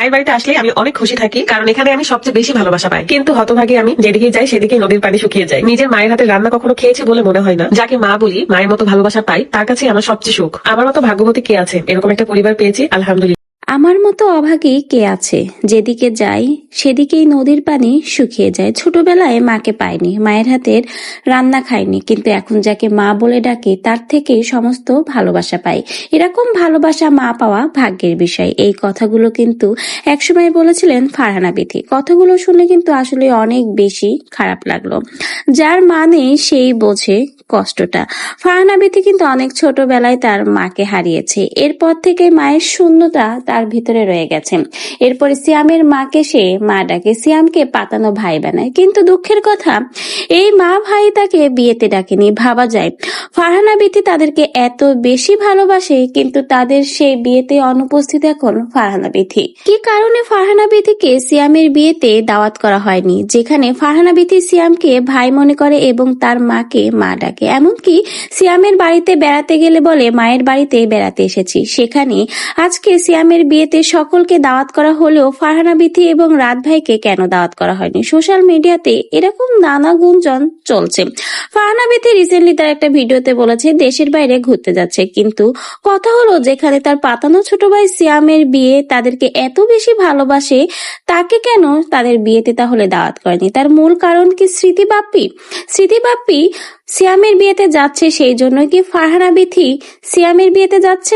মায়ের বাড়িতে আসলে আমি অনেক খুশি থাকি, কারণ এখানে আমি সবচেয়ে বেশি ভালোবাসা পাই। কিন্তু হতভাগী আমি, যেদিকে যাই সেদিকে নদীর পানি শুকিয়ে যায়। নিজের মায়ের হাতে রান্না কখনো খেয়েছি বলে মনে হয় না। যাকে মা বলি, মায়ের মতো ভালোবাসা পাই, তার কাছে আমার সবচেয়ে সুখ। আমার মতো ভাগ্যবতী কে আছে? এরকম একটা পরিবার পেয়েছি, আলহামদুলিল্লাহ। আমার মতো অভাগী কে আছে? যেদিকে যাই সেদিকেই নদীর পানি শুকিয়ে যায়। ছোটবেলায় মাকে পাইনি, মায়ের হাতের রান্না খাইনি, কিন্তু এখন যাকে মা বলে ডাকি তার থেকেই সমস্ত ভালোবাসা পাই। এরকম ভালোবাসা মা পাওয়া ভাগ্যের বিষয়। এই কথাগুলো কিন্তু একসময় বলেছিলেন ফারহানা বিথি। কথাগুলো শুনে কিন্তু আসলে অনেক বেশি খারাপ লাগলো। যার মা নেই সেই বোঝে কষ্টটা। ফারহানা বিথি কিন্তু অনেক ছোটবেলায় তার মাকে হারিয়েছে। এরপর থেকে মায়ের শূন্যতা তার ভিতরে রয়ে গেছে। এরপরে সিয়ামের মাকে সে মা ডাকে, সিয়ামকে পাতানো ভাই বানায়। কিন্তু দুঃখের কথা, এই মা ভাই তাকে বিয়েতে ডাকেনি। ভাবা যায় ফারহানা বিথি তাদেরকে এত বেশি ভালোবাসে, কিন্তু তাদের সেই বিয়েতে অনুপস্থিত এখন ফারহানা বিথি। কি কারণে ফারহানা বিথিকে সিয়ামের বিয়েতে দাওয়াত করা হয়নি? যেখানে ফারহানা বিথি সিয়ামকে ভাই মনে করে এবং তার মাকে মা ডাকে। এমনকি সিয়ামের বাড়িতে বেড়াতে গেলে বলে মায়ের বাড়িতে বেড়াতে এসেছি। সেখানে আজকে সিয়ামের বিয়েতে সকলকে দাওয়াত করা হলেও ফারহানা বিথি এবং রাত ভাইকে কেন দাওয়াত করা হয়নি? সোশ্যাল মিডিয়াতে এরকম নানা গুঞ্জন চলছে। ফারহানা বিথি রিসেন্টলি তার একটা ভিডিওতে বলেছে দেশের বাইরে ঘুরতে যাচ্ছে, কিন্তু কথা হলো যেখানে তার পাতানো ছোট ভাই সিয়ামের বিয়ে, তাদেরকে এত বেশি ভালোবাসে, তাকে কেন তাদের বিয়েতে তাহলে দাওয়াত করেনি? তার মূল কারণ কি স্মৃতি বাপ্পি? স্মৃতি বাপ্পি সিয়ামের বিয়েতে যাচ্ছে, সেই জন্য কি ফারহানা বিথি সিয়ামের বিয়েতে যাচ্ছে?